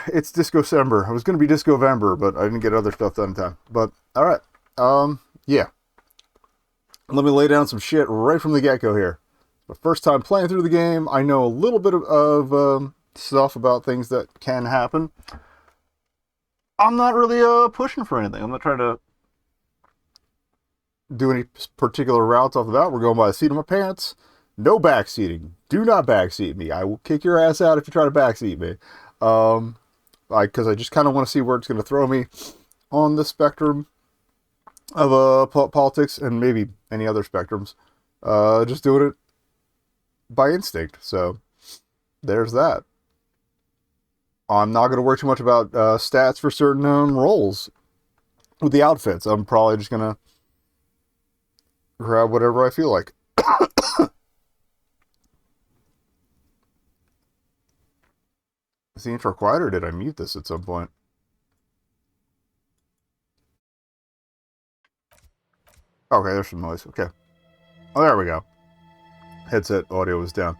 it's Disco-cember. I was going to be Disco-vember, but I didn't get other stuff done in time. But, alright. Yeah. Let me lay down some shit right from the get-go here. The first time playing through the game, I know a little bit of stuff about things that can happen. I'm not really pushing for anything. I'm not trying to do any particular routes off the bat. We're going by the seat of my pants. No backseating. Do not backseat me. I will kick your ass out if you try to backseat me. Because I just kind of want to see where it's going to throw me on the spectrum of politics and maybe any other spectrums. Just doing it by instinct. So there's that. I'm not going to worry too much about stats for certain roles with the outfits. I'm probably just going to grab whatever I feel like. Is the intro quiet or did I mute this at some point? Okay, there's some noise. Okay. Oh, there we go. Headset audio was down.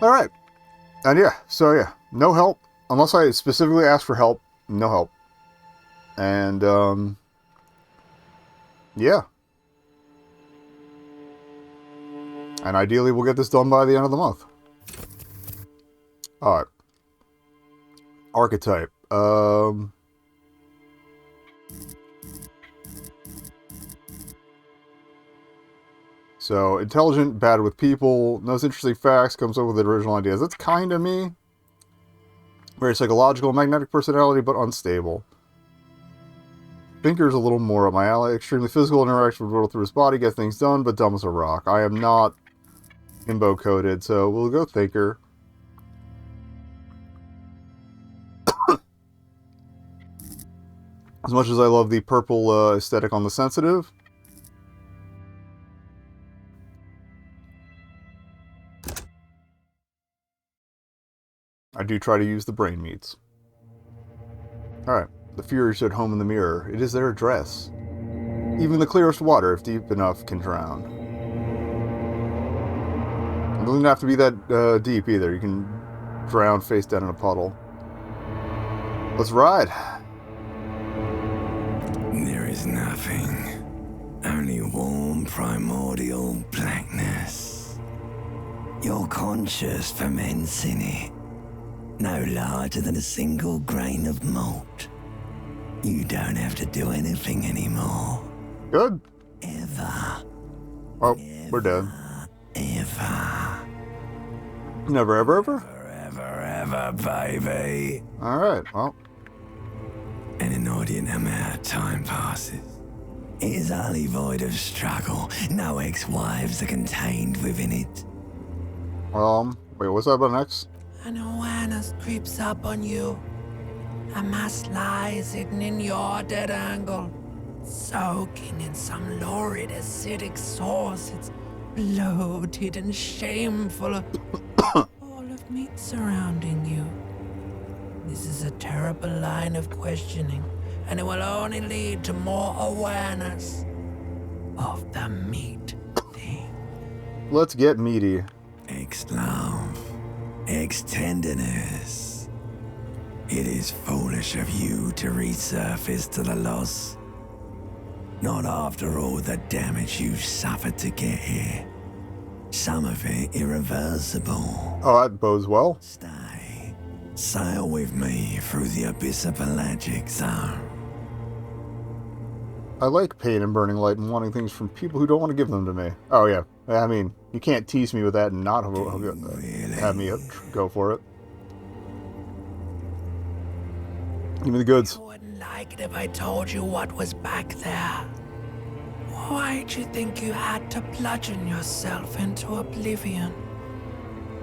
Alright. And yeah, so yeah, no help. Unless I specifically ask for help, no help. And, yeah. And ideally we'll get this done by the end of the month. Alright. Archetype. So, intelligent, bad with people, knows interesting facts, comes up with original ideas. That's kind of me. Very psychological, magnetic personality, but unstable. Thinker's a little more up my alley. Extremely physical, interaction with the world through his body, gets things done, but dumb as a rock. I am not Himbo coded, so we'll go Thinker. As much as I love the purple aesthetic on the sensitive, I do try to use the brain meats. Alright, the Furies at home in the mirror. It is their address. Even the clearest water, if deep enough, can drown. It doesn't have to be that deep either. You can drown face down in a puddle. Let's ride. There is nothing. Only warm primordial blackness. Your conscious ferments in it. No larger than a single grain of malt. You don't have to do anything anymore. Good. Ever. Oh, we're done. Ever. Never, ever, ever? Forever, baby. Alright, well. An inordinate amount of time passes. It is utterly void of struggle. No ex-wives are contained within it. Wait, what's that about next? An awareness creeps up on you. A mass lies hidden in your dead angle, soaking in some lurid acidic source. It's bloated and shameful. All of meat surrounding you. This is a terrible line of questioning, and it will only lead to more awareness of the meat thing. Let's get meaty. Ex-love. Ex-tenderness. It is foolish of you to resurface to the loss. Not after all the damage you've suffered to get here. Some of it irreversible. Oh, that bodes well. Stay. Sail with me through the abyss of pelagic zone. I like pain and burning light and wanting things from people who don't want to give them to me. Oh, yeah. I mean, you can't tease me with that and not have me go for it. Give me the goods. You wouldn't like it if I told you what was back there. Why'd you think you had to bludgeon yourself into oblivion?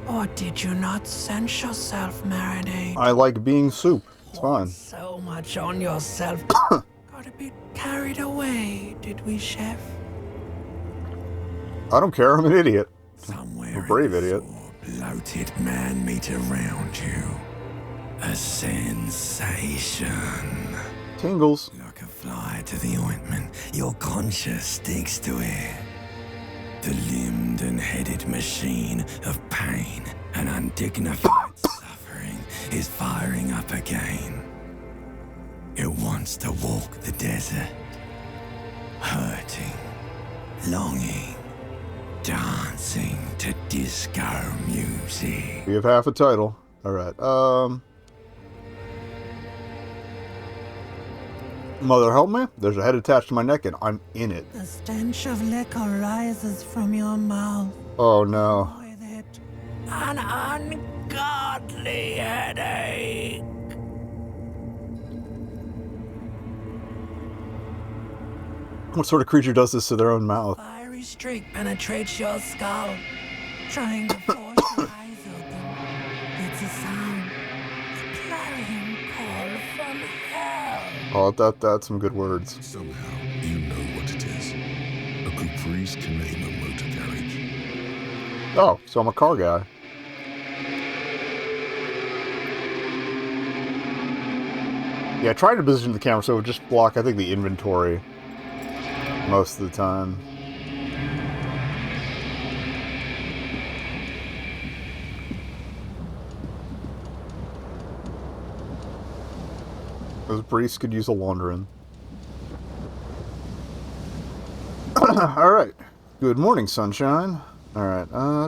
Or did you not sense yourself marinate? I like being soup. It's fine. So much on yourself. Got a bit carried away, did we, Chef? I don't care. I'm an idiot. Somewhere A brave idiot. bloated man meat around you. A sensation. Tingles. Like a fly to the ointment, your conscience sticks to it. The limbed and headed machine of pain and undignified suffering is firing up again. It wants to walk the desert, hurting, longing, dancing to disco music. We have half a title. Alright, Mother, help me? There's a head attached to my neck and I'm in it. The stench of liquor rises from your mouth. Oh no. With it, an ungodly headache. What sort of creature does this to their own mouth? Fiery streak penetrates your skull, trying to force your eyes open. It's a sound, a clarion call from hell. Oh, that's some good words. Somehow, you know what it is. A Caprice Canema motor carriage. Oh, so I'm a car guy. Yeah, trying to position the camera so it would just block, I think, the inventory most of the time. Those briefs could use a laundering. Alright. Good morning, sunshine. Alright. I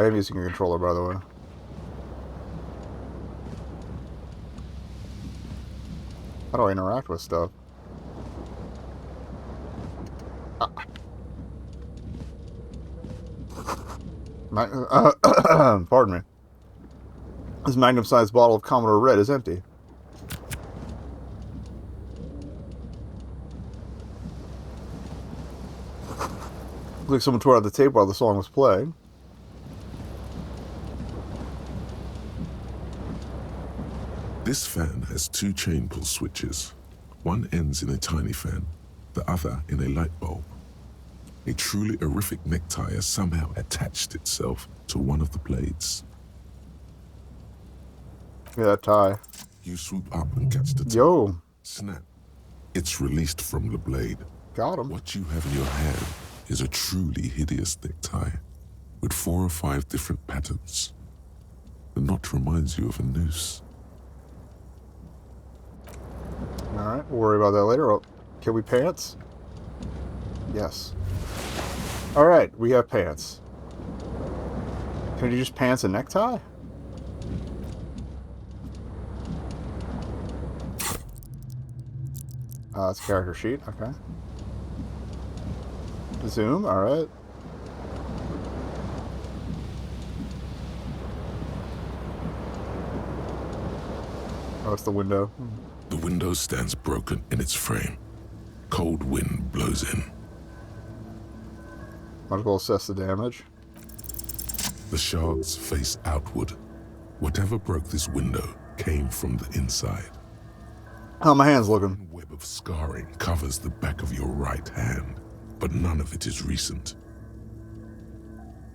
am using a controller, by the way. How do I interact with stuff? Pardon me. This magnum-sized bottle of Commodore Red is empty. Looks like someone tore out the tape while the song was playing. This fan has two chain pull switches. One ends in a tiny fan, the other in a light bulb. A truly horrific necktie has somehow attached itself to one of the blades. Yeah, that tie. You swoop up and catch the tip. Yo, Snap. It's released from the blade. got him. What you have in your hand is a truly hideous necktie with 4 or 5 different patterns. The knot reminds you of a noose. Alright, we'll worry about that later. Oh, can we pants? Yes. Alright, we have pants. Can you just pants and necktie? That's a character sheet, okay. Zoom, alright. Oh, it's the window. The window stands broken in its frame. Cold wind blows in. Might as well assess the damage. The shards face outward. Whatever broke this window came from the inside. How my hand's looking? A web of scarring covers the back of your right hand, but none of it is recent.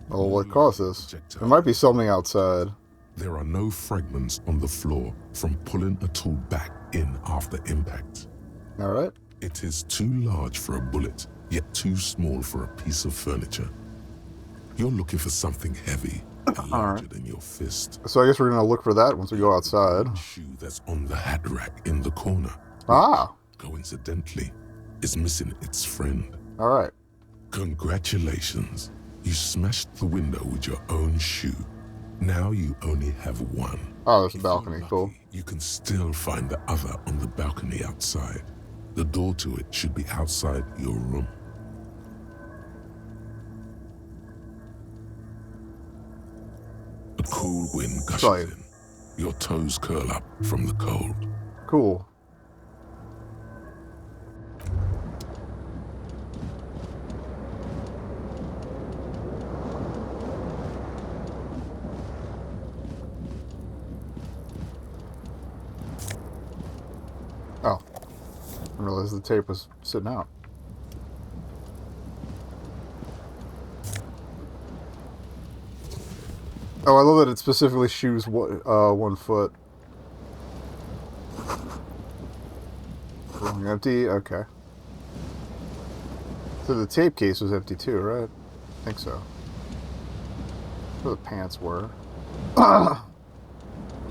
Oh, what caused this? There might be something outside. There are no fragments on the floor from pulling a tool back in after impact. Alright. It is too large for a bullet, yet too small for a piece of furniture. You're looking for something heavy and larger than your fist. So I guess we're gonna look for that once we go outside. Shoe that's on the hat rack in the corner, Ah! coincidentally, is missing its friend. Alright. Congratulations. You smashed the window with your own shoe. Now you only have one. Oh, there's a If you're balcony. Cool. lucky, you can still find the other on the balcony outside. The door to it should be outside your room. A cool wind gushes Right. in. Your toes curl up from the cold. Cool. Oh. I didn't realize the tape was sitting out. Oh, I love that it specifically shoes 1 foot. Empty? Okay. So the tape case was empty too, right? I think so. Where the pants were.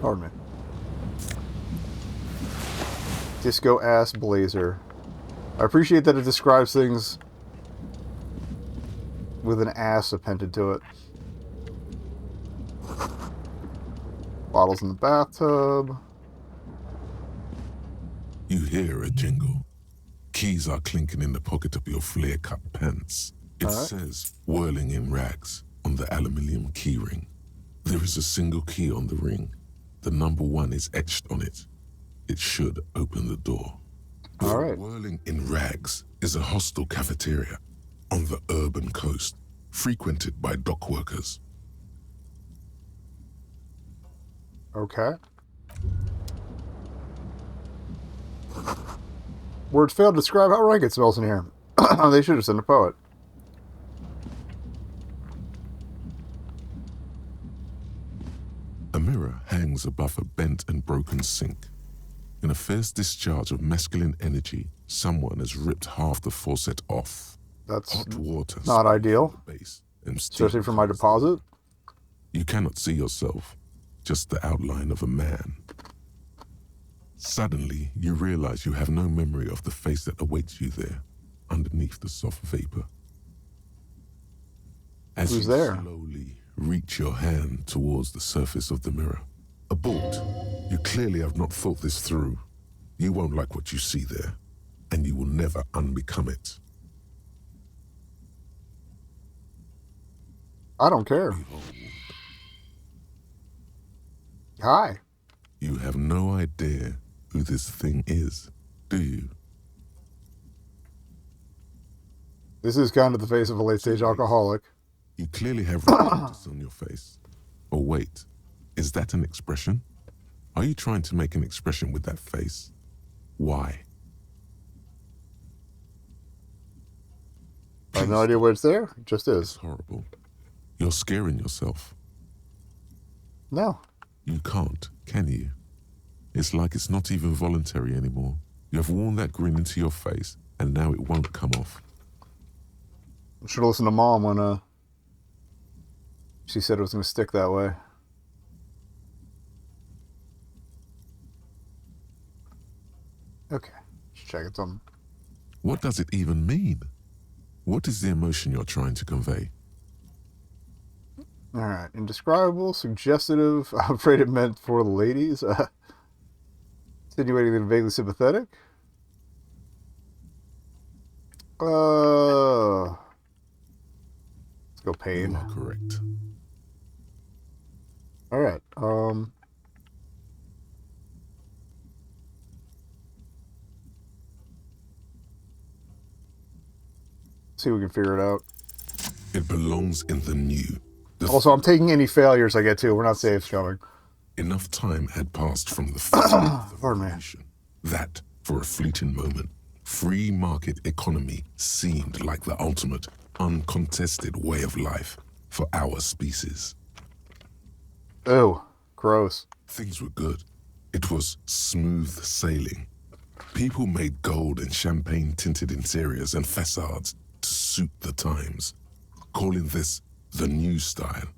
Pardon me. Disco ass blazer. I appreciate that it describes things with an ass appended to it. Bottles in the bathtub. You hear a jingle. Keys are clinking in the pocket of your flare-cut pants. It says, whirling in rags, on the aluminium keyring. There is a single key on the ring. The number 1 is etched on it. It should open the door. All right. Whirling in rags is a hostel cafeteria on the urban coast, frequented by dock workers. Okay. Words fail to describe how rank it smells in here. They should have sent a poet. A mirror hangs above a bent and broken sink. In a fierce discharge of masculine energy, someone has ripped half the faucet off. That's Hot water not ideal, base and steam especially for my comes. deposit. You cannot see yourself, just the outline of a man. Suddenly, you realize you have no memory of the face that awaits you there, underneath the soft vapor. As Who's you there? slowly reach your hand towards the surface of the mirror, abort. You clearly have not thought this through. You won't like what you see there, and you will never unbecome it. I don't care. Behold, Hi. you have no idea who this thing is, do you? This is kind of the face of a late-stage alcoholic. You clearly have redness on your face. Or wait, is that an expression? Are you trying to make an expression with that face? Why? I have no idea where it's there. It just It's is. horrible. You're scaring yourself. No. You can't, can you? It's like it's not even voluntary anymore. You have worn that grin into your face, and now it won't come off. I should have listened to Mom when she said it was going to stick that way. Okay. Just checking something. What does it even mean? What is the emotion you're trying to convey? All right. Indescribable, suggestive. I'm afraid it meant for the ladies. Insinuating and vaguely sympathetic. Let's go pain. You are correct. All right. See if we can figure it out. It belongs in the new. Also, I'm taking any failures I get to. We're not safe scumming. Enough time had passed from the first of the Pardon me. revolution that, for a fleeting moment, free market economy seemed like the ultimate, uncontested way of life for our species. Ew. Gross. Things were good. It was smooth sailing. People made gold and champagne-tinted interiors and facades to suit the times, calling this the new style.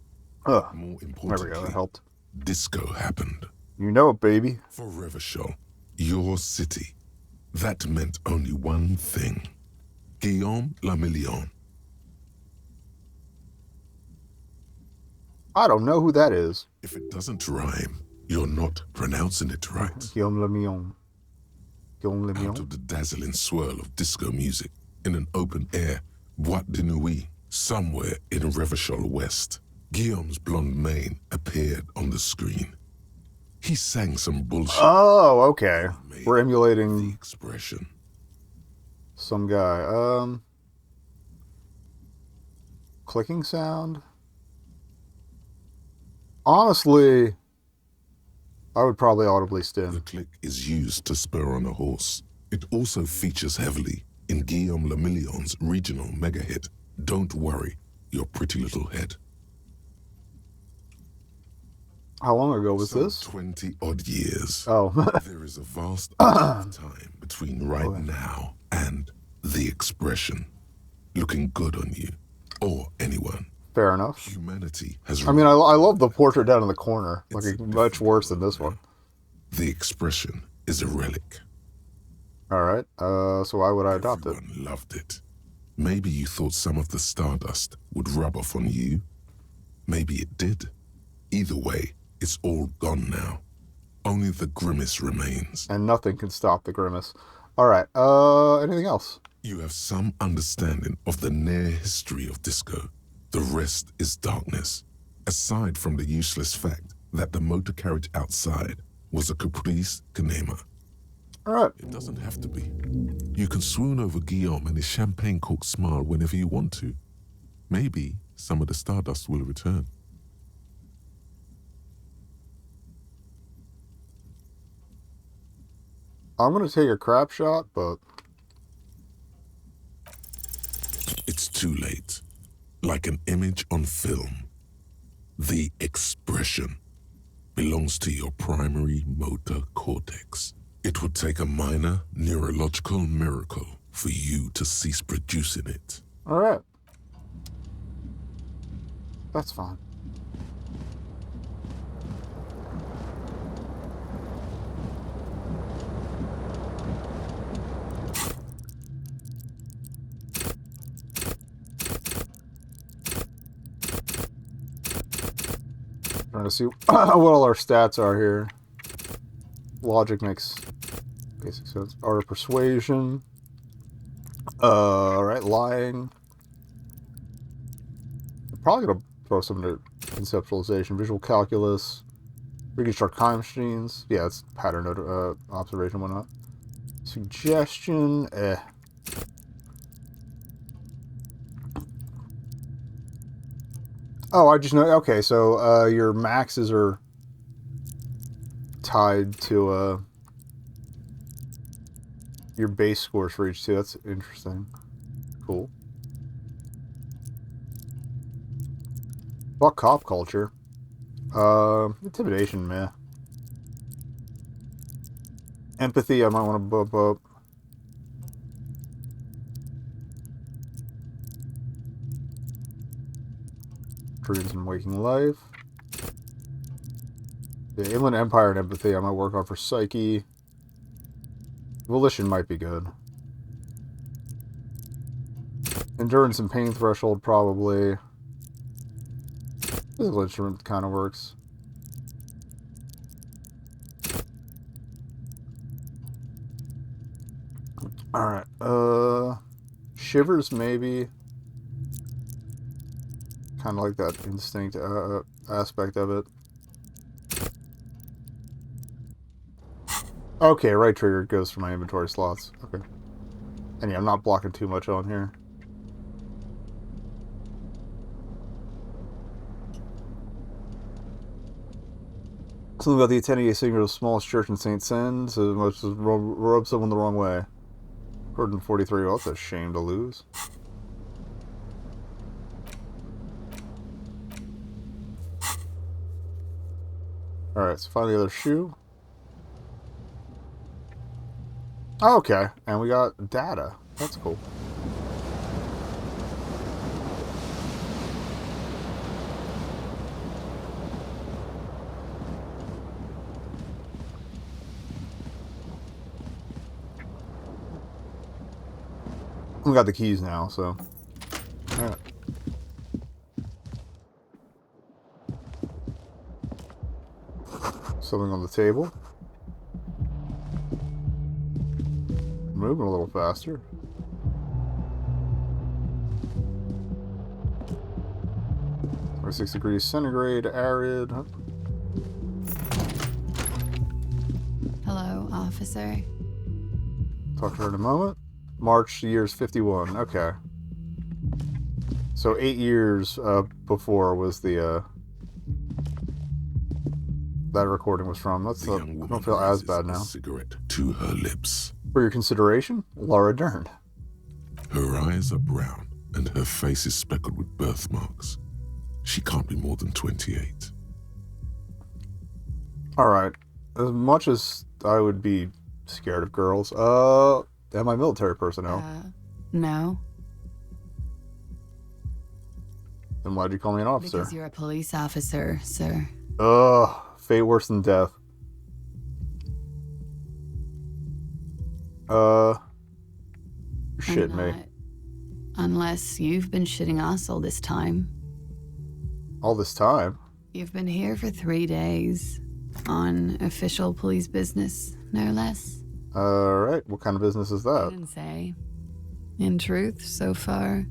Ugh. More There we importantly, go. That helped. disco happened. You know it, baby. For Revachol, your city, that meant only one thing. Guillaume le Million. I don't know who that is. If it doesn't rhyme, you're not pronouncing it right. Guillaume Le Million. Guillaume Le Out Million. of the dazzling swirl of disco music, in an open-air boîte de nuit, somewhere in Revachol West, Guillaume's blonde mane appeared on the screen. He sang some bullshit. Oh, okay. We're The emulating expression. some guy. Clicking sound. Honestly, I would probably audibly The stim. click is used to spur on a horse. It also features heavily in Guillaume le Million's regional mega hit, Don't Worry, Your Pretty Little Head. How long ago was Some this? 20-odd years. Oh. There is a vast amount of time between right now and the expression looking good on you or anyone. Fair enough. Humanity has. I mean, I love the portrait down in the corner. It's Like, a much different worse than world this one. now. The expression is a relic. Alright, so why would I adopt it? Everyone loved it. Maybe you thought some of the stardust would rub off on you. Maybe it did. Either way, it's all gone now. Only the grimace remains. And nothing can stop the grimace. Alright, anything else? You have some understanding of the near history of disco. The rest is darkness. Aside from the useless fact that the motor carriage outside was a caprice Kanema. Alright. It doesn't have to be. You can swoon over Guillaume and his champagne cork smile whenever you want to. Maybe some of the stardust will return. I'm gonna take a crap shot, but... It's too late. Like an image on film. The expression belongs to your primary motor cortex. It would take a minor neurological miracle for you to cease producing it. Alright. That's fine. Trying to see what all our stats are here. Logic makes basic sense. Art of persuasion. Right, lying. I'm probably gonna throw some into conceptualization, visual calculus, reconstruct time machines. Yeah, it's pattern observation, whatnot. Suggestion. Oh, I just know. Okay, so your maxes are tied to your base scores for each two. That's interesting. Cool. Fuck cop culture. Intimidation, meh. Empathy, I might want to bump up. Dreams and waking life. The Inland Empire and empathy I might work on for psyche. Volition might be good. Endurance and pain threshold probably. Physical instrument kind of works. Alright, shivers maybe. Kind of like that instinct aspect of it. Okay, right trigger goes for my inventory slots. Okay. And yeah, I'm not blocking too much on here. Something about the attendee singing of the smallest church in St. Sens, as much as rub someone the wrong way. 143, well, that's a shame to lose. Alright, so find the other shoe. Oh, okay, and we got data. That's cool. We got the keys now, so. Alright. Something on the table. Moving a little faster. Or 6 degrees centigrade, arid. Hello, officer. Talk to her in a moment. March, year's 51. Okay. So 8 years before was the that recording was from. That's I don't feel as bad now. Cigarette to her lips. For your consideration, Laura Dern. Her eyes are brown and her face is speckled with birthmarks. She can't be more than 28. Alright. As much as I would be scared of girls, am I military personnel? No. Then why'd you call me an officer? Because you're a police officer, sir. Ugh, fate worse than death. You're shitting me. Unless you've been shitting us all this time. All this time? You've been here for 3 days. On official police business, no less. Alright, what kind of business is I that? didn't say. In truth, so far,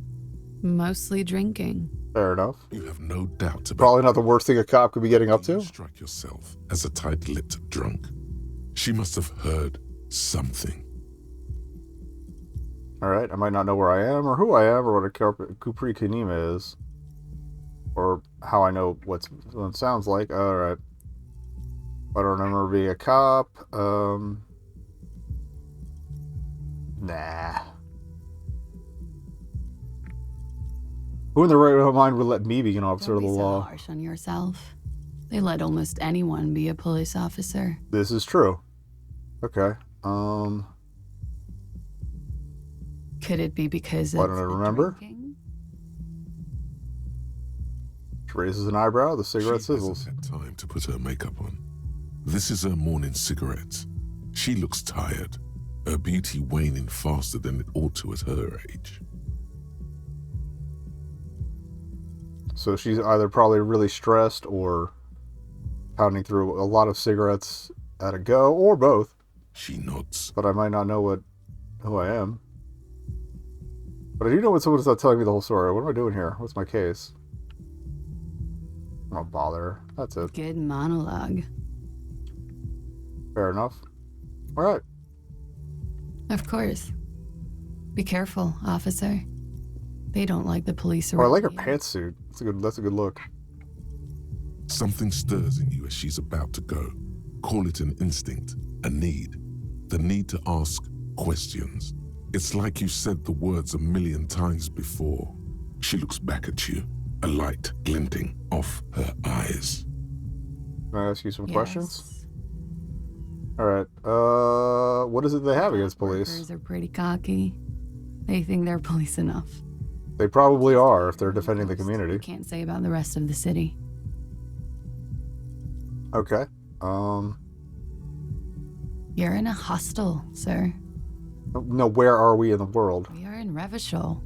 mostly drinking. Fair enough. You have no doubt about Probably not the worst thing a cop could be getting up You to. strike yourself as a tight-lipped drunk. She must have heard something. Alright, I might not know where I am, or who I am, or what a Kupri Kanima is. Or how I know what it sounds like. Alright. I don't remember being a cop. Nah. Who in their right mind would let me be an officer Don't of the be so law? harsh on yourself. They let almost anyone be a police officer. This is true. Okay. Could it be because Why of don't I the remember? drinking? She raises an eyebrow, the cigarette She sizzles. hasn't had time to put her makeup on. This is her morning cigarette. She looks tired, her beauty waning faster than it ought to at her age. So she's either probably really stressed or pounding through a lot of cigarettes at a go, or both. She nods. But I might not know who I am. But I do know when someone's not telling me the whole story. What am I doing here? What's my case? I don't bother her. That's it. Good monologue. Fair enough. Alright. Of course. Be careful, officer. They don't like the police Oh, I around like her here. pantsuit. That's a good look. Something stirs in you as she's about to go. Call it an instinct, a need. The need to ask questions. It's like you said the words 1,000,000 times before. She looks back at you, a light glinting off her eyes. Can I ask you some Yes. questions? Alright. What is it they have against police? Workers are pretty cocky. They think they're police enough. They probably are if they're defending the community. Can't say about the rest of the city. Okay. You're in a hostel, sir. No, where are we in the world? We are in Revachol.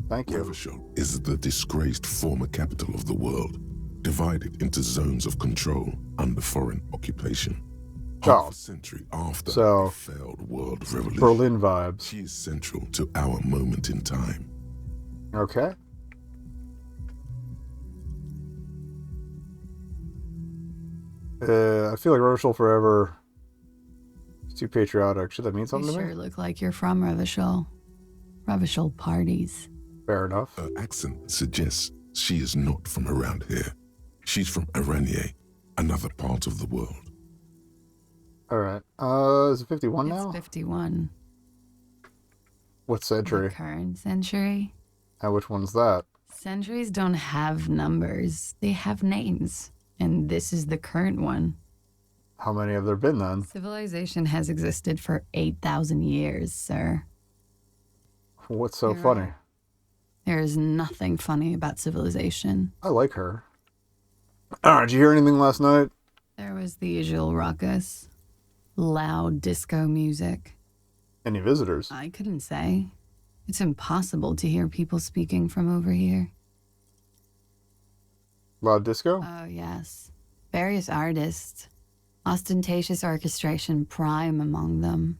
Thank you. Revachol is the disgraced former capital of the world, divided into zones of control under foreign occupation. Oh. Half a century after So, a failed world revolution, Berlin vibes. she is central to our moment in time. Okay. I feel like Rochelle Forever is too patriotic. Should that mean You something to sure me? look like you're from Revachol. Revachol parties. Fair enough. Her accent suggests she is not from around here. She's from Aranye, another part of the world. Alright. Is it 51 now? It's 51. What The century? current century. And which one's that? Centuries don't have numbers. They have names. And this is the current one. How many have there been then? Civilization has existed for 8,000 years, sir. What's so You're funny? right. There is nothing funny about civilization. I like her. Did you hear anything last night? There was the usual ruckus. Loud disco music. Any visitors? I couldn't say. It's impossible to hear people speaking from over here. Loud disco? Oh, yes. Various artists. Ostentatious orchestration prime among them.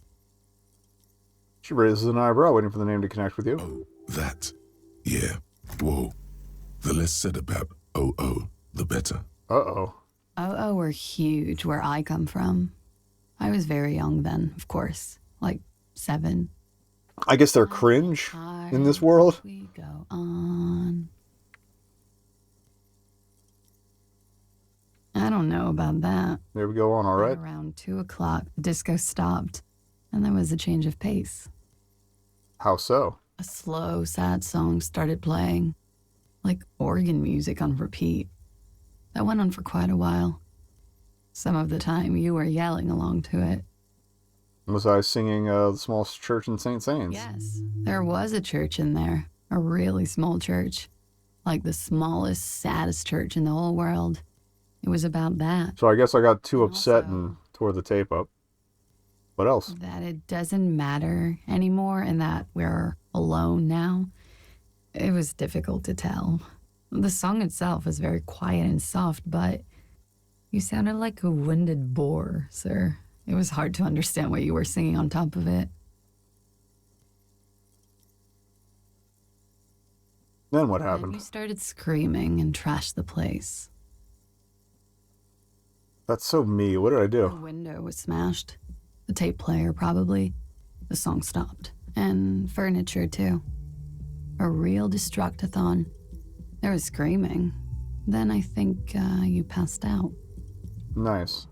She raises an eyebrow, waiting for the name to connect with you. Oh, that. Yeah. Whoa. The less said about OO, the better. Uh-oh. Oh, were huge where I come from. I was very young then, of course. Like 7. I guess they're cringe in this world. We go on. I don't know about that. There we go on, all right. Around 2 o'clock, the disco stopped, and there was a change of pace. How so? A slow, sad song started playing, like organ music on repeat. That went on for quite a while. Some of the time, you were yelling along to it. Was I singing the small church in St. Sains? Yes, there was a church in there, a really small church. like the smallest, saddest church in the whole world. It was about that. So I guess I got too And upset also- and tore the tape up. What else? That it doesn't matter anymore and that we're alone now. It was difficult to tell. The song itself was very quiet and soft, but you sounded like a winded boar, sir. It was hard to understand what you were singing on top of it. Then what Then you happened? started screaming and trashed the place. That's so me. What did I The do? window was smashed. The tape player, probably. The song stopped. And furniture, too. A real destructathon. There was screaming. Then I think you passed out. Nice.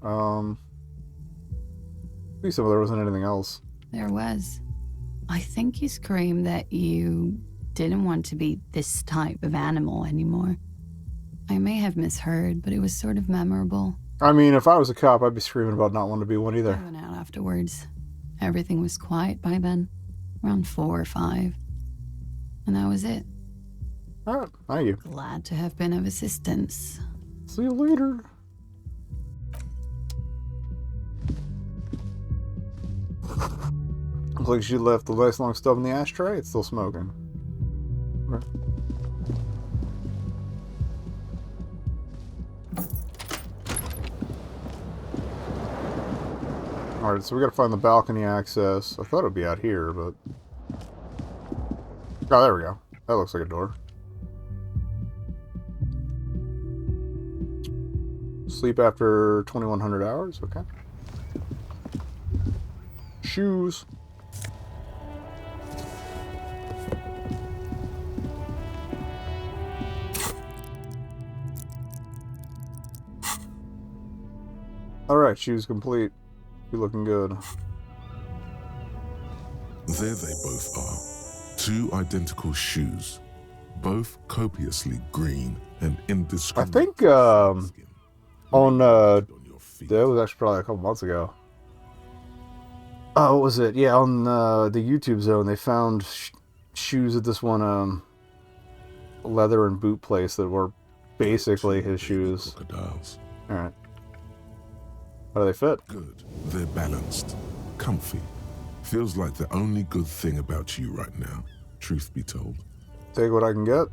Please tell me there wasn't anything else. There was. I think you screamed that you didn't want to be this type of animal anymore. I may have misheard, but it was sort of memorable. I mean, if I was a cop, I'd be screaming about not wanting to be one I either. went out afterwards. Everything was quiet by then, around 4 or 5. And that was it. Alright, thank you. Glad to have been of assistance. See you later. Looks like she left the nice long stub in the ashtray. It's still smoking. Okay. Alright, so we gotta find the balcony access. I thought it would be out here, but... Oh, there we go. That looks like a door. Sleep after 2100 hours, okay. Shoes. Alright, shoes complete. You looking good. There they both are. Two identical shoes. Both copiously green and I indiscriminate. think, on, your feet. that was actually probably a couple months ago. Oh, what was it? Yeah, on the YouTube zone, they found shoes at this one leather and boot place that were basically his shoes. Crocodiles. Alright. How do they fit? Good. They're balanced. Comfy. Feels like the only good thing about you right now, truth be told. Take what I can get.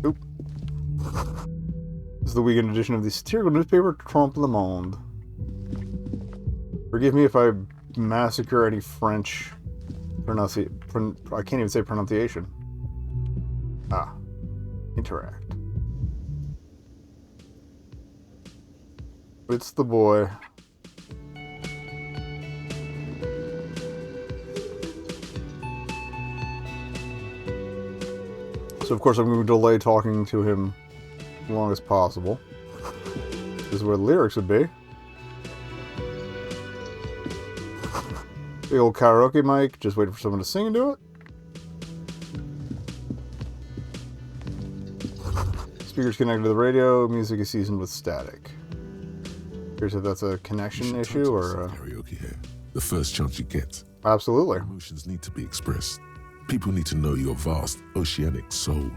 Oop. This is the weekend edition of the satirical newspaper Trompe le Monde. Forgive me if I massacre any French pronunciation. I can't even say pronunciation. Ah. Interact. It's the boy. So of course I'm going to delay talking to him as long as possible. This is where the lyrics would be. Big old karaoke mic, just waiting for someone to sing into it. Speakers connected to the radio, music is seasoned with static. Here's if that's a connection issue or... karaoke here. The first chance you get. Absolutely. Emotions need to be expressed. People need to know your vast, oceanic soul.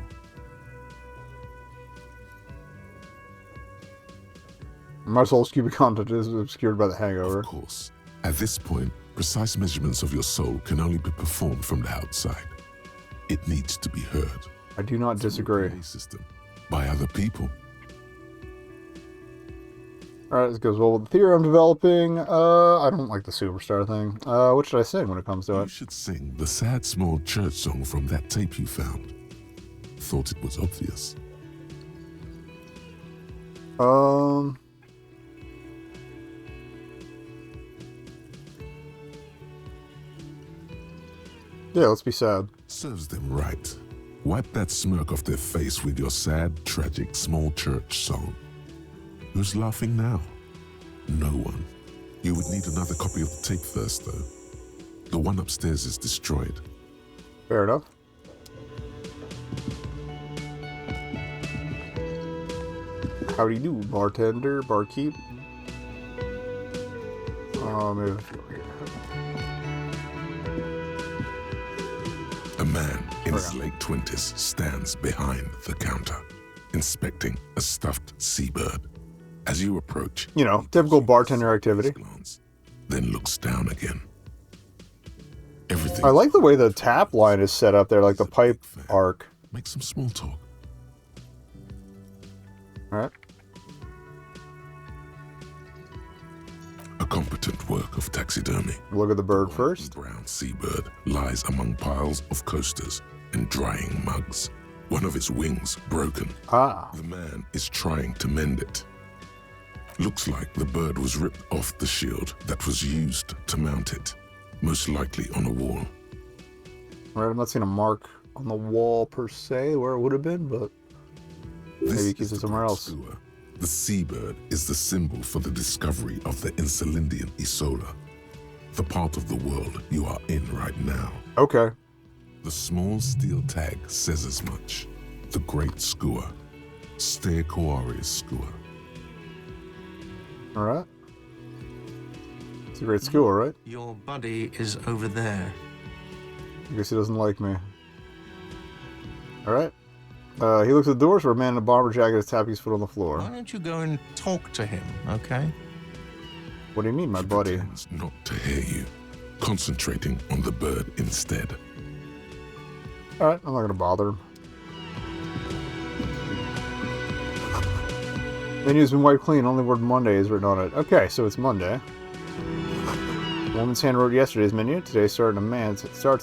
My soul's cubic content is obscured by the hangover. Of course. At this point, precise measurements of your soul can only be performed from the outside. It needs to be heard. I do not disagree. Through a system. By other people. Alright, this goes well with the theory I'm developing. I don't like the superstar thing. What should I sing when it comes to You it? should sing the sad small church song from that tape you found. Thought it was obvious. Yeah, let's be sad. Serves them right. Wipe that smirk off their face with your sad, tragic, small church song. Who's laughing now? No one. You would need another copy of the tape first, though. The one upstairs is destroyed. Fair enough. Howdy do, bartender, barkeep. Maybe if you here. A man in his late 20s stands behind the counter, inspecting a stuffed seabird. As you approach, You know, typical bartender activity. glance, then looks down again. Everything. I like the way the tap line is set up there, like the pipe arc. Make some small talk. All right. A competent work of taxidermy. Look at the bird first. Brown seabird lies among piles of coasters and drying mugs. One of its wings broken. Ah. The man is trying to mend it. Looks like the bird was ripped off the shield that was used to mount it, most likely on a wall. All right, I'm not seeing a mark on the wall per se where it would have been, but maybe he keeps it somewhere else. Skua. The seabird is the symbol for the discovery of the Insulindian Isola, the part of the world you are in right now. Okay. The small steel tag says as much. The Great Skua. Ste Koari's Skua. All right. It's a great school, right? Your buddy is over there. I guess he doesn't like me. All right. He looks at the doors where a man in a bomber jacket is tapping his foot on the floor. Why don't you go and talk to him, okay? What do you mean, my buddy? Pretends not to hear you, concentrating on the bird instead. All right, I'm not going to bother him. Menu's been wiped clean. Only word Monday is written on it. Okay, so it's Monday. Woman's hand wrote yesterday's menu. Today starts in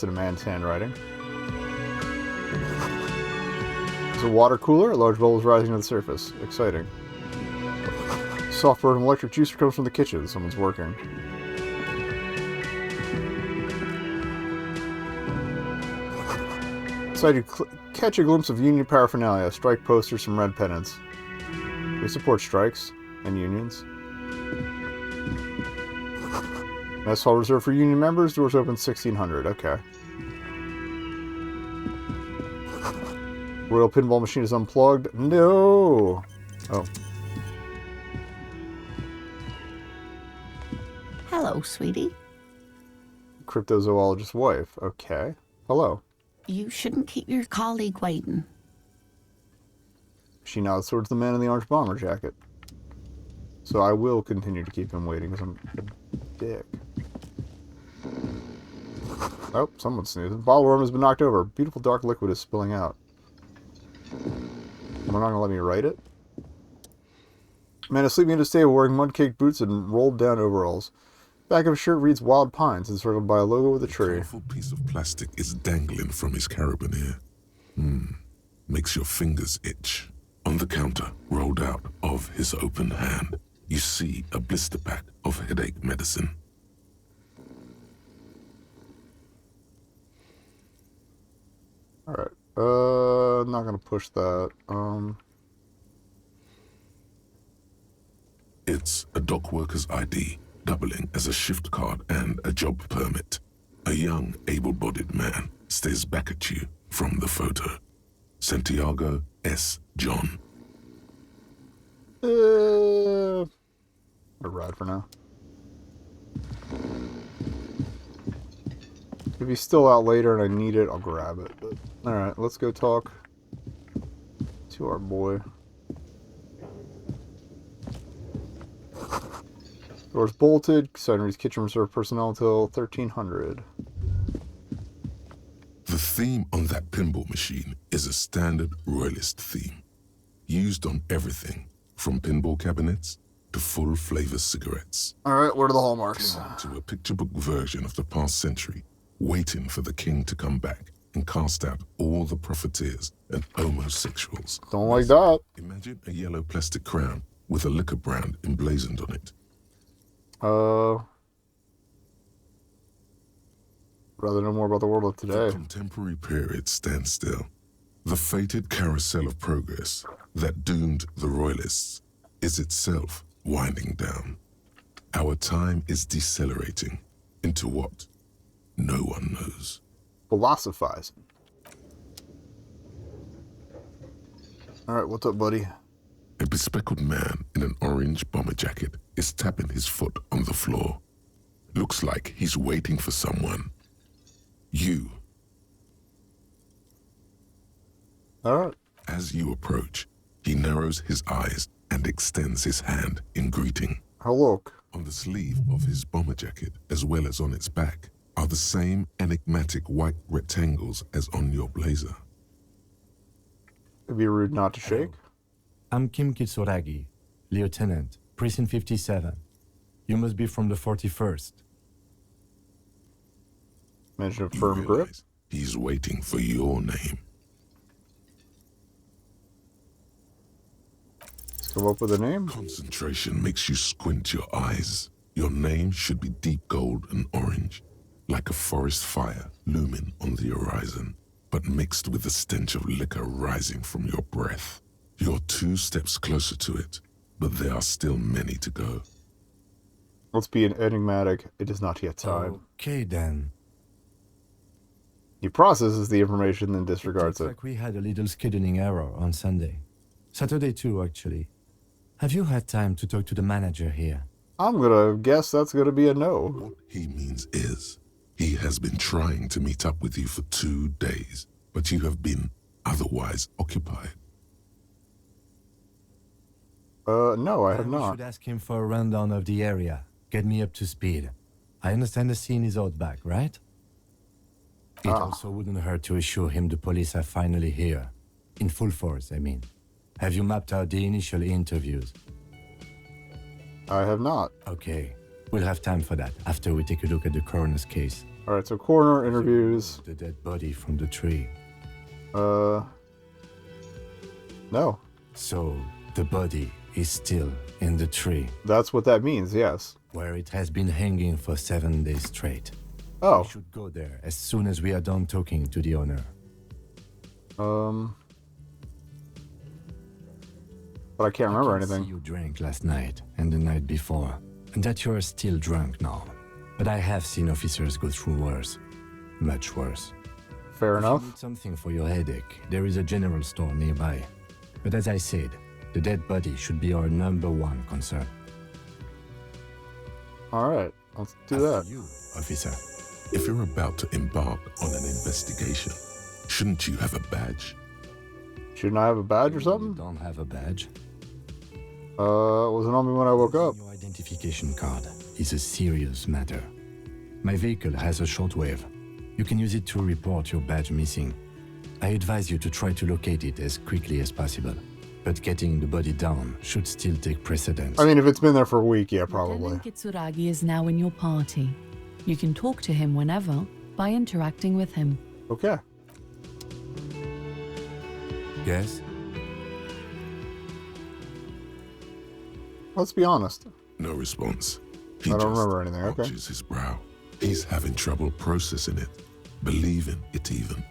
a man's handwriting. There's a water cooler. A large bowl is rising to the surface. Exciting. Soft burn electric juicer comes from the kitchen. Someone's working. Inside you catch a glimpse of union paraphernalia. Strike posters, some red pennants. We support strikes and unions. Mess hall reserved for union members. Doors open 1600. Okay. Royal pinball machine is unplugged. No. Oh. Hello, sweetie. Cryptozoologist's wife. Okay. Hello. You shouldn't keep your colleague waiting. She nods towards the man in the orange bomber jacket. So I will continue to keep him waiting because I'm a dick. Oh, someone's sneezing. Bottle worm has been knocked over. Beautiful dark liquid is spilling out. We're not going to let me write it? Man is sleeping in his stable wearing mud-caked boots and rolled down overalls. Back of his shirt reads Wild Pines, encircled by a logo with a tree. A colorful piece of plastic is dangling from his carabiner. Makes your fingers itch. On the counter, rolled out of his open hand, you see a blister pack of headache medicine. Alright. Not gonna push that. It's a dock worker's ID, doubling as a shift card and a job permit. A young, able-bodied man stares back at you from the photo. Santiago S. John. A ride for now. If he's still out later and I need it, I'll grab it. But alright, let's go talk to our boy. Doors bolted. Sign reads kitchen reserved personnel until 1300. The theme on that pinball machine is a standard royalist theme, used on everything from pinball cabinets to full flavor cigarettes. Alright, what are the hallmarks? To a picture book version of the past century, waiting for the king to come back and cast out all the profiteers and homosexuals. Don't like that. Imagine a yellow plastic crown with a liquor brand emblazoned on it. Rather know more about the world of The today. contemporary period stands still. The fated carousel of progress that doomed the royalists is itself winding down. Our time is decelerating into what no one knows. Philosophizing. Alright, what's up, buddy? A bespectacled man in an orange bomber jacket is tapping his foot on the floor. Looks like he's waiting for someone. You. All right. As you approach, he narrows his eyes and extends his hand in greeting. Oh, look. On the sleeve of his bomber jacket, as well as on its back, are the same enigmatic white rectangles as on your blazer. It'd be rude not to shake. I'm Kim Kitsuragi, Lieutenant, Precinct 57. You must be from the 41st. Mention of You firm grip. realize he's waiting for your name. Let's come up with a name. Concentration makes you squint your eyes. Your name should be deep gold and orange, like a forest fire looming on the horizon, but mixed with the stench of liquor rising from your breath. You're 2 steps closer to it, but there are still many to go. Let's be an enigmatic. It is not yet time. Okay then. He processes the information, then disregards Looks it. like we had a little scheduling error on Sunday. Saturday too, actually. Have you had time to talk to the manager here? I'm gonna guess that's gonna be a no. What he means is, he has been trying to meet up with you for 2 days, but you have been otherwise occupied. No, I have We not. should ask him for a rundown of the area. Get me up to speed. I understand the scene is out back, right? It also wouldn't hurt to assure him the police are finally here. In full force, I mean. Have you mapped out the initial interviews? I have not. Okay, we'll have time for that after we take a look at the coroner's case. Alright, so coroner interviews. The dead body from the tree. No. So, the body is still in the tree, That's what that means, yes. where it has been hanging for 7 days straight. Oh. We should go there as soon as we are done talking to the owner. But I can't remember I can see anything. you drank last night and the night before, and that you are still drunk now. But I have seen officers go through worse. Much worse. Fair If you enough. need something for your headache, there is a general store nearby. But as I said, the dead body should be our #1 concern. Alright, let's do After that. you, officer. If you're about to embark on an investigation, shouldn't you have a badge? Shouldn't I have a badge or You something? don't have a badge? Wasn't on me when I woke up. Your identification card is a serious matter. My vehicle has a shortwave. You can use it to report your badge missing. I advise you to try to locate it as quickly as possible. But getting the body down should still take precedence. I mean, if it's been there for a week, yeah, probably. Lieutenant Kitsuragi is now in your party. You can talk to him whenever by interacting with him. Okay. Yes? Let's be honest. No response. He I don't just remember anything, okay. arches his brow. He's having trouble processing it, believing it even.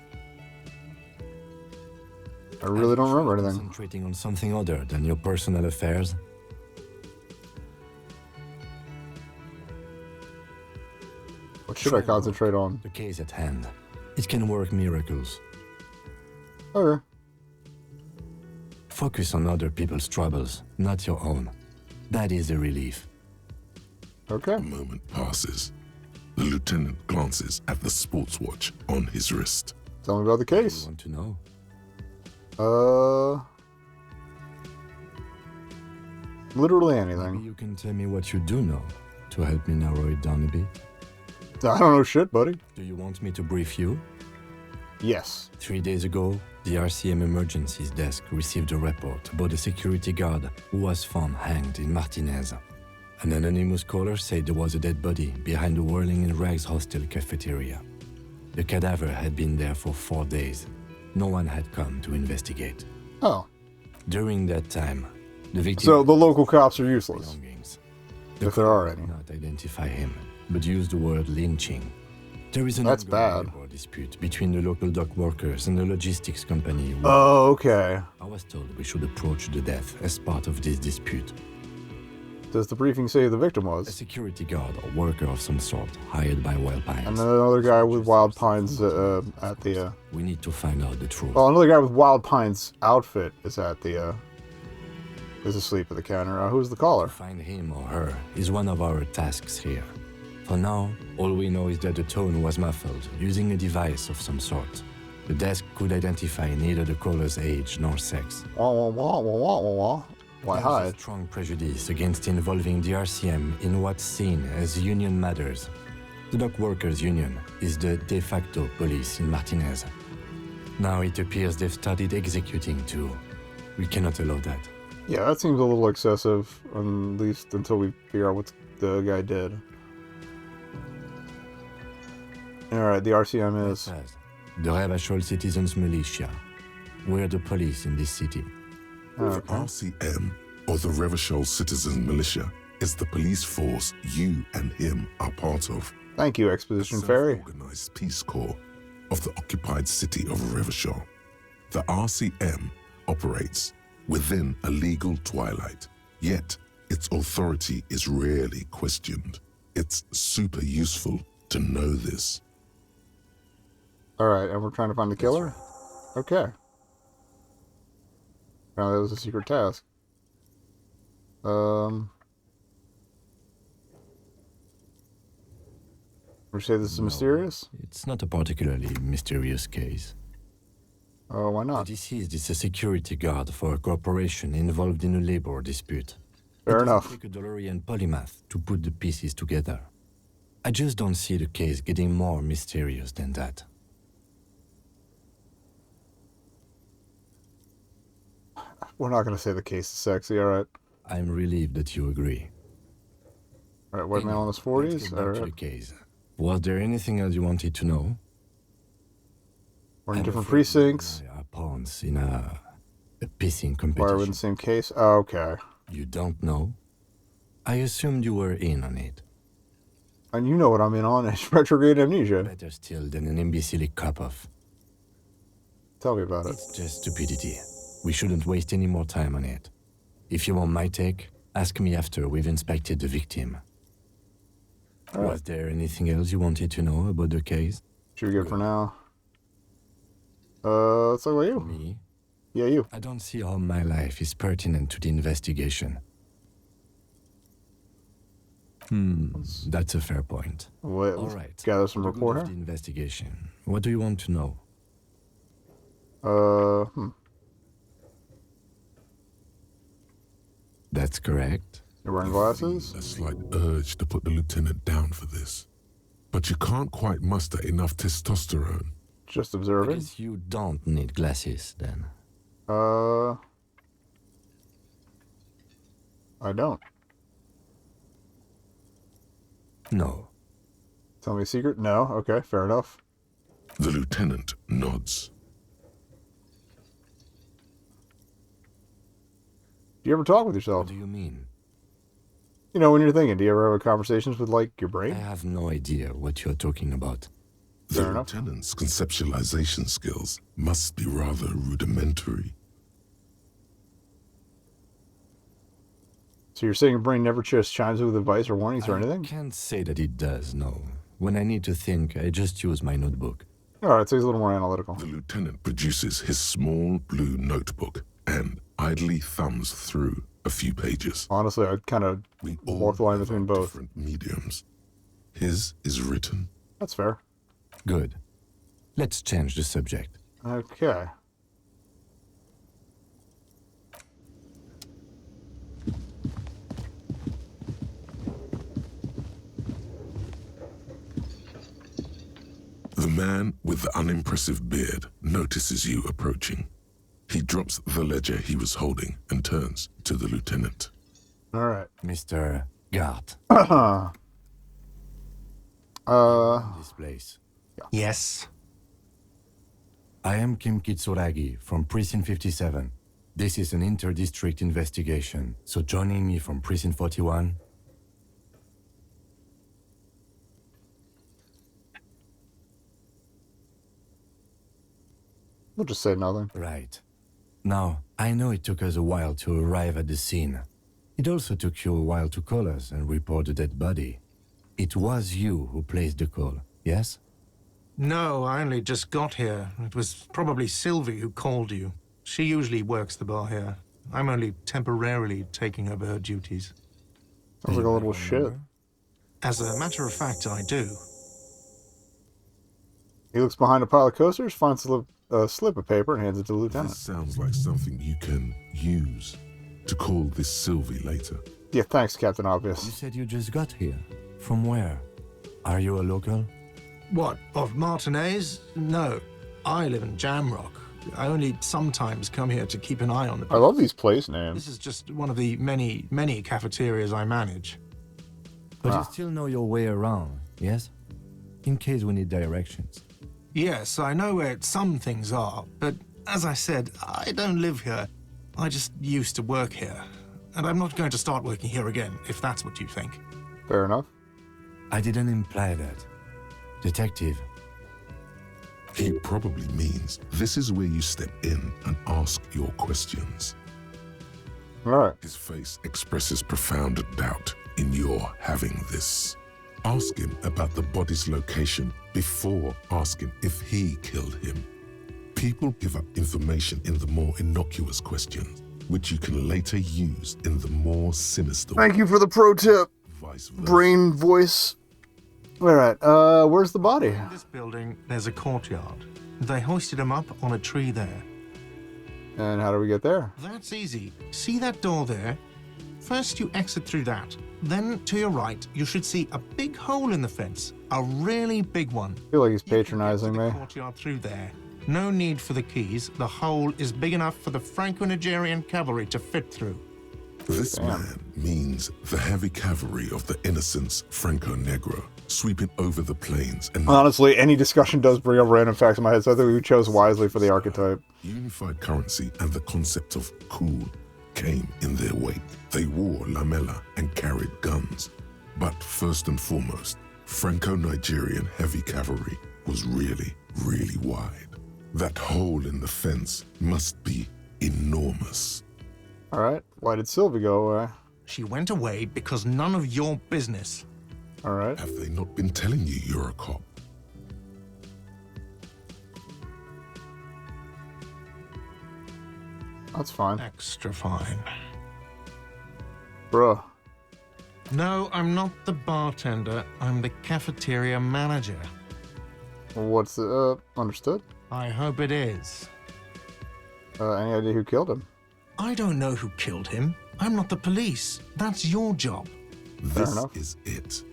I really don't remember anything. Concentrating on something other than your personal affairs? What should I concentrate on? The case at hand. It can work miracles. Okay. Focus on other people's troubles, not your own. That is a relief. Okay. A moment passes. The lieutenant glances at the sports watch on his wrist. Tell me about the You case. want to know? Literally Maybe anything. you can tell me what you do know to help me narrow it down a bit. I don't know shit, buddy. Do you want me to brief you? Yes. 3 days ago, the RCM Emergencies Desk received a report about a security guard who was found hanged in Martinez. An anonymous caller said there was a dead body behind the Whirling in Rags hostel cafeteria. The cadaver had been there for 4 days. No one had come to investigate. Oh. During that time, the victim So the local cops are useless. belongings. If there are any. Did not identify him, but used the word lynching. There is an That's ongoing bad. labor dispute between the local dock workers and the logistics company. Oh, okay. I was told we should approach the death as part of this dispute. Does the briefing say who the victim A was? security guard or worker of some sort hired by Wild Pines. And then another guy with Wild Pines at the. We need to find out the truth. Well, another guy with Wild Pines outfit is at the. Is asleep at the counter. Who's the caller? To find him or her is one of our tasks here. For now, all we know is that the tone was muffled, using a device of some sort. The desk could identify neither the caller's age nor sex. Wah, wah, wah, wah, wah, wah, wah. Why There's a hide? strong prejudice against involving the RCM in what's seen as union matters. The dock workers' union is the de facto police in Martinez. Now it appears they've started executing too. We cannot allow that. Yeah, that seems a little excessive, at least until we figure out what the guy did. Alright, the RCM is... The Revachol Citizens Militia. We're the police in this city. The RCM, or the Revachol Citizen Militia, is the police force you and him are part of. Thank you, Exposition Fairy. Self-organized Peace Corps of the occupied city of Revachol. The RCM operates within a legal twilight, yet its authority is rarely questioned. It's super useful to know this. Alright, and we're trying to find the killer? Okay. Now that was a secret task. Would you say this is mysterious? It's not a particularly mysterious case. Oh, why The not? deceased is a security guard for a corporation involved in a labor dispute. Fair It doesn't enough. take a DeLorean polymath to put the pieces together. I just don't see the case getting more mysterious than that. We're not going to say the case is sexy, alright. I'm relieved that you agree. Alright, white male in his Let's 40s? get back to the Alright. case. Was there anything else you wanted to know? We're in I'm different afraid you precincts. and I are pawns in a pissing Why are we in competition. the same case? Oh, okay. You don't know? I assumed you were in on it. And you know what I'm in on. It's retrograde amnesia. Better still than an imbecilic cop-off. Tell me about it. It's just stupidity. We shouldn't waste any more time on it. If you want my take, ask me after we've inspected the victim. Alright. Was there anything else you wanted to know about the case? Should we get for now? Let's talk about you. Me? Yeah, you. I don't see how my life is pertinent to the investigation. That's a fair point. Wait, All let's right. gather some For the good rapport of here. the investigation. What do you want to know? That's correct. You're wearing glasses? A slight urge to put the lieutenant down for this. But you can't quite muster enough testosterone. Just I observing? guess you don't need glasses, then. I don't. No. Tell me a secret? No? Okay, fair enough. The lieutenant nods. Do you ever talk with yourself? What do you mean? You know, when you're thinking, do you ever have conversations with, like, your I brain? have no idea what you're talking about. The Fair enough. lieutenant's conceptualization skills must be rather rudimentary. So you're saying your brain never just chimes in with advice or warnings or I anything? can't say that it does, no. When I need to think, I just use my notebook. Alright, so he's a little more analytical. The lieutenant produces his small blue notebook and idly thumbs through a few pages. Honestly, I'd kind of We all walk the line have between our both. different mediums. His is written. That's fair. Good. Let's change the subject. Okay. The man with the unimpressive beard notices you approaching. He drops the ledger he was holding and turns to the lieutenant. Alright. Mr. Gart, this place. Yes. I am Kim Kitsuragi from Precinct 57. This is an inter-district investigation, so joining me from Precinct 41... We'll just say nothing. Right. Now, I know it took us a while to arrive at the scene. It also took you a while to call us and report the dead body. It was you who placed the call, yes? No, I only just got here. It was probably Sylvie who called you. She usually works the bar here. I'm only temporarily taking over her duties. Sounds like a little shit. As a matter of fact, I do. He looks behind a pile of coasters, finds a slip of paper, and hands it to the lieutenant. This sounds like something you can use to call this Sylvie later. Yeah, thanks, Captain You Obvious. said you just got here. From where? Are you a local? What, of Martinez? No. I live in Jamrock. I only sometimes come here to keep an eye on the I love these place This names. is just one of the many, many cafeterias I manage. But Ah. you still know your way around, yes? In case we need directions. Yes, I know where some things are, but as I said, I don't live here. I just used to work here. And I'm not going to start working here again, if that's what you think. Fair enough. I didn't imply that. Detective, He probably means this is where you step in and ask your questions. All right. His face expresses profound doubt in your having this. Ask him about the body's location before asking if he killed him. People give up information in the more innocuous questions, which you can later use in the more sinister Thank you for the pro tip. vice versa. Brain voice. All right. Where's the body? In this building, there's a courtyard. They hoisted him up on a tree there. And how do we get there? That's easy. See that door there? First, you exit through that. Then, to your right, you should see a big hole in the fence. A really big one. I feel like he's You can get patronizing to the me. courtyard through there. No need for the keys. The hole is big enough for the Franco-Nigerian cavalry to fit through. This man means the heavy cavalry of the innocents Franco-Negro sweeping over the plains and Honestly, any discussion does bring up random facts in my head, so I think we chose wisely for the archetype. unified currency and the concept of cool came in their wake. They wore lamella and carried guns. But first and foremost, Franco-Nigerian heavy cavalry was really, really wide. That hole in the fence must be enormous. All right. Why did Sylvie go away? She went away because none of your business. All right. Have they not been telling you you're a cop? That's fine. Extra fine. Bruh. No, I'm not the bartender. I'm the cafeteria manager. What's the, understood? I hope it is. Any idea who killed him? I don't know who killed him. I'm not the police. That's your job. This enough. is it.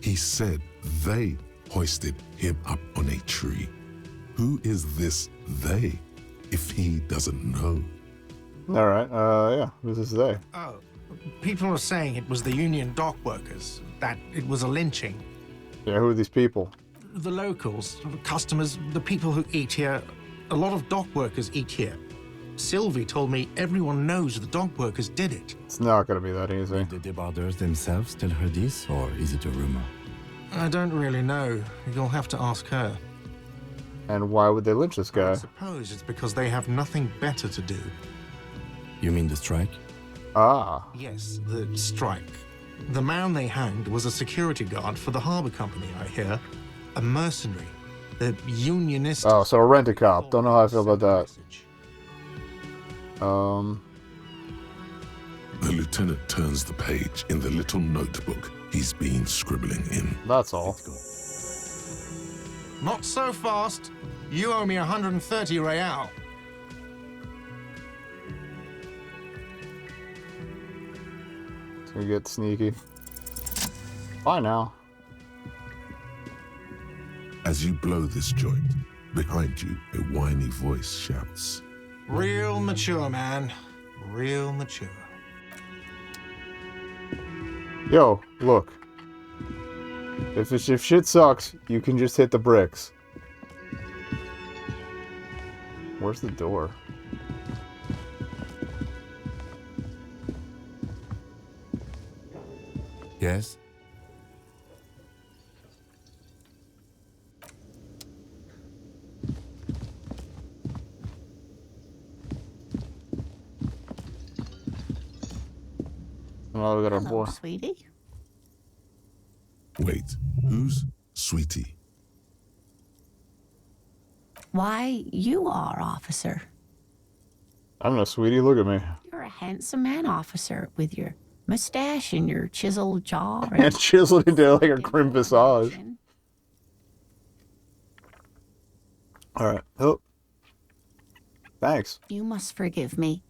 He said they hoisted him up on a tree. Who is this they, if he doesn't know? All right. Yeah. Who's this they? Oh, people are saying it was the union dock workers, that it was a lynching. Yeah. Who are these people? The locals, the customers, the people who eat here. A lot of dock workers eat here. Sylvie told me everyone knows the dock workers did it. It's not gonna be that easy. the debarders themselves tell her this, or is it a rumor? I don't really know. You'll have to ask her. And why would they lynch this I guy? suppose it's because they have nothing better to do. You mean the strike? Ah. Yes, the strike. The man they hanged was a security guard for the harbor company, I hear. A mercenary. The unionist. Oh, so a rent-a-cop. Don't know how I feel about that. The lieutenant turns the page in the little notebook he's been scribbling in. That's all. Not so fast. You owe me 130 real. It's gonna get sneaky. Bye now. As you blow this joint, behind you, a whiny voice shouts, Real mature, man. Real mature. Yo, look. If shit sucks, you can just hit the bricks. Where's the door? Yes? Oh, we got our Hello, boy. sweetie. Wait, who's Sweetie? Why, you are, officer. I don't know, sweetie. Look at me. You're a handsome man, officer, with your mustache and your chiseled jaw. And chiseled into like a grim visage. Alright. Oh. Thanks. You must forgive me.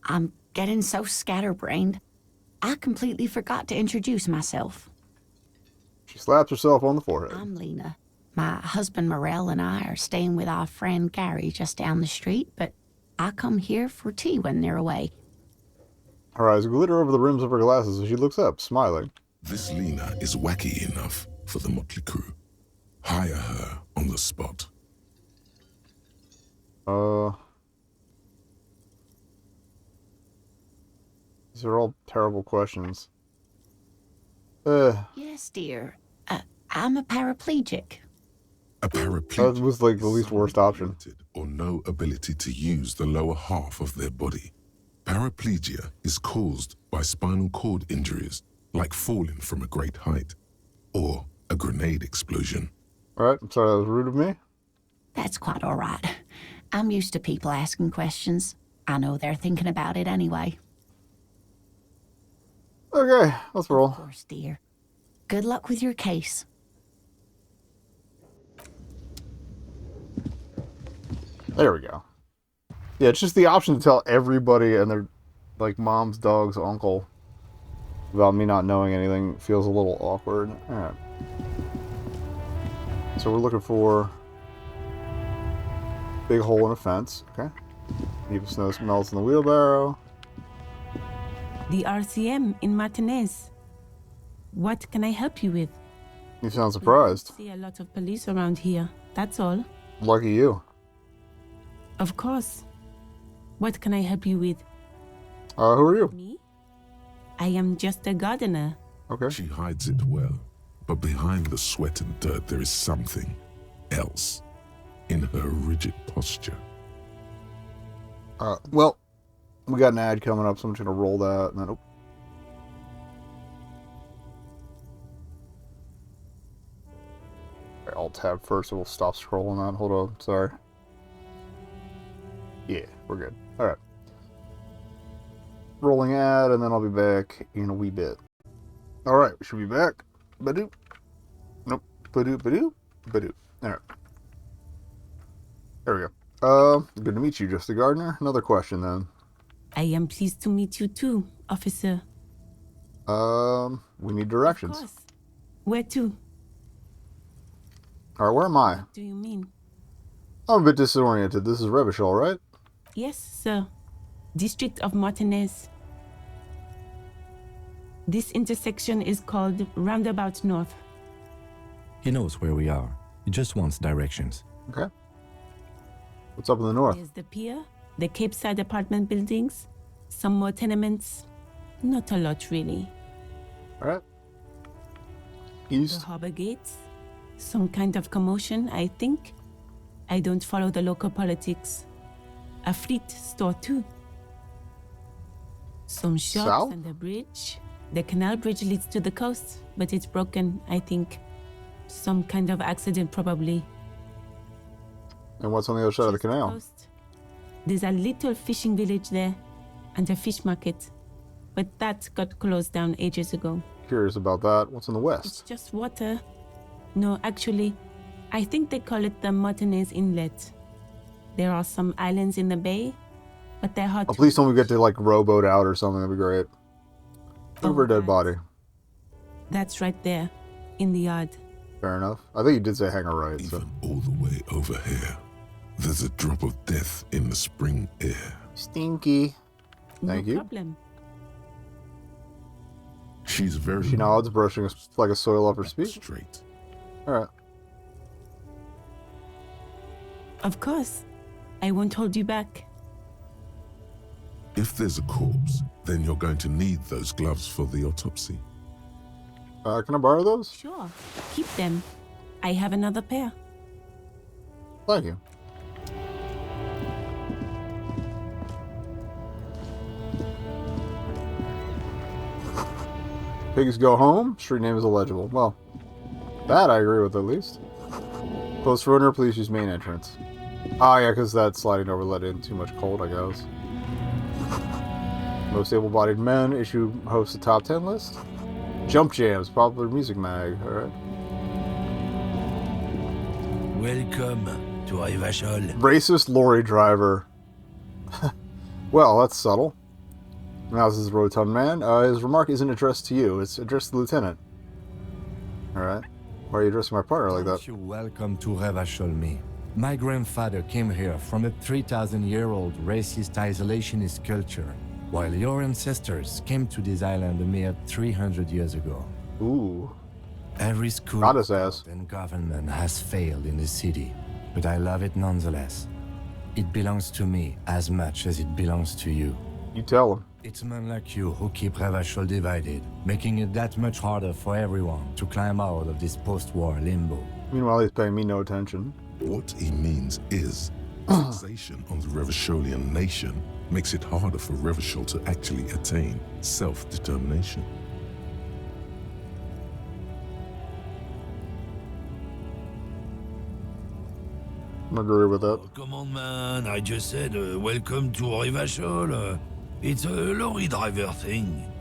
I'm getting so scatterbrained. I completely forgot to introduce myself. She slaps herself on the forehead. I'm Lena. My husband Morel and I are staying with our friend Gary just down the street, but I come here for tea when they're away. Her eyes glitter over the rims of her glasses as she looks up, smiling. This Lena is wacky enough for the motley crew. Hire her on the spot. These are all terrible questions. Yes, dear. I'm a paraplegic. A paraplegic That was like the least worst option. or no ability to use the lower half of their body. Paraplegia is caused by spinal cord injuries, like falling from a great height, or a grenade explosion. Alright, I'm sorry that was rude of me. That's quite all right. I'm used to people asking questions. I know they're thinking about it anyway. Okay, let's roll. Of course, dear. Good luck with your case. There we go. Yeah, it's just the option to tell everybody and their, like, mom's dog's uncle about me not knowing anything feels a little awkward. Alright. So we're looking for big hole in a fence. Okay. Heap of snow melts in the wheelbarrow. The RCM in Martinez. What can I help you with? You sound surprised. I see a lot of police around here, that's all. Lucky you. Of course. What can I help you with? Who are you? Me? I am just a gardener. Okay. She hides it well, but behind the sweat and dirt there is something else in her rigid posture. Well, we got an ad coming up, so I'm just going to roll that, and then... Oh. Alt tab first, so we'll stop scrolling that. Hold on, sorry. Yeah, we're good. Alright. Rolling ad, and then I'll be back in a wee bit. Alright, we should be back. Badoop. Nope. Badoop, badoop, badoop. Alright. There we go. Good to meet you, Just a Gardener. Another question, then. I am pleased to meet you too, officer. We need directions. Of course. Where to? Alright, where am I? What do you mean? I'm a bit disoriented. This is Revachol, right? Yes, sir. District of Martinez. This intersection is called Roundabout North. He knows where we are. He just wants directions. Okay. What's up in the north? There's the pier, the Cape Side apartment buildings, some more tenements. Not a lot, really. Alright. The East. harbor gates. Some kind of commotion, I think. I don't follow the local politics. A fleet store, too. Some shops South? and a bridge. The canal bridge leads to the coast, but it's broken, I think. Some kind of accident, probably. And what's on the other side of the Just canal? coast. There's a little fishing village there, and a fish market. But that got closed down ages ago. Curious about that. What's in the It's west? just water. No, actually, I think they call it the Martinez Inlet. There are some islands in the bay, but they're hard Oh, to please tell me we get to, like, rowboat out or something. That'd be great. Over a dead body. That's right there, in the yard. Fair enough. I think you did say hang a right, so. Even all the way over here, there's a drop of death in the spring air. Stinky. Thank no you. problem. She's very She nods, brushing like a soil off her speech. straight. Alright. Of course. I won't hold you back. If there's a corpse, then you're going to need those gloves for the autopsy. Can I borrow those? Sure. Keep them. I have another pair. Thank you. Pigs go home. Street name is illegible. Well, that I agree with at least. Post runner, please use main entrance. Ah, yeah, because that sliding door would let in too much cold, I guess. Most able-bodied men. Issue hosts a top 10 list. Jump Jams, popular music mag. Alright. Welcome to Rivachol. Racist lorry driver. Well, that's subtle. Now this is a rotund man. His remark isn't addressed to you. It's addressed to the lieutenant. Alright. Why are you addressing my partner like that? You welcome to Revachol me. My grandfather came here from a 3,000-year-old racist isolationist culture, while your ancestors came to this island a mere 300 years ago. Ooh. Every school Got his ass. and government has failed in the city, but I love it nonetheless. It belongs to me as much as it belongs to you. You tell him. It's men like you who keep Revachol divided, making it that much harder for everyone to climb out of this post-war limbo. Meanwhile, he's paying me no attention. What he means is, fixation on the Revacholian nation makes it harder for Revachol to actually attain self-determination. I agree with that. Oh, come on, man. I just said welcome to Rivachol. It's a lorry driver thing.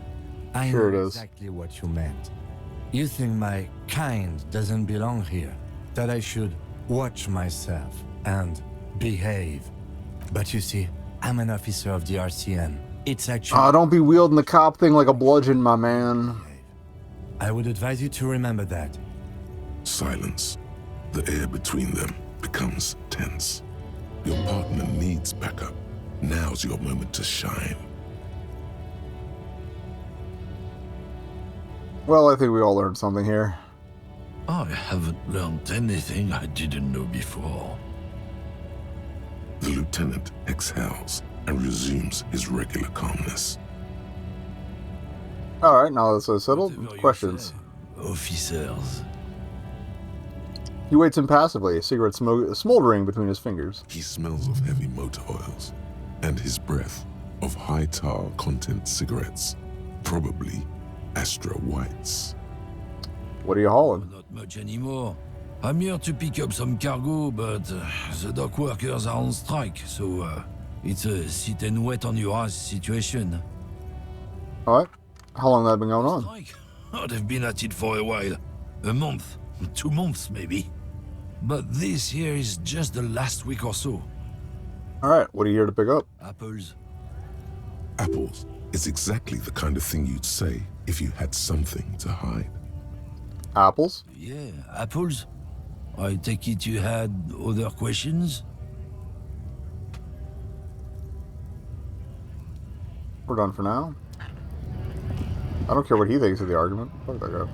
I Sure know it is. exactly what you meant. You think my kind doesn't belong here, that I should watch myself and behave. But you see, I'm an officer of the RCM. It's actually... Don't be wielding the cop thing like a bludgeon, my man. I would advise you to remember that. Silence. The air between them becomes tense. Your partner needs backup. Now's your moment to shine. Well, I think we all learned something here. I haven't learned anything I didn't know before. The lieutenant exhales and resumes his regular calmness. Alright, now that's settled. Whatever you Questions. say, officers. He waits impassively, a cigarette smoldering between his fingers. He smells of heavy motor oils and his breath of high tar content cigarettes, probably Astra Whites. What are you hauling? Not much anymore. I'm here to pick up some cargo, but the dock workers are on strike, so it's a sit and wait on your ass situation. Alright. How long has that been going on? Strike? Oh, they've been at it for a while. A month, 2 months maybe. But this here is just the last week or so. Alright, what are you here to pick up? Apples. Apples is exactly the kind of thing you'd say if you had something to hide. Apples? Yeah, apples. I take it you had other questions? We're done for now. I don't care what he thinks of the argument. Fuck that guy.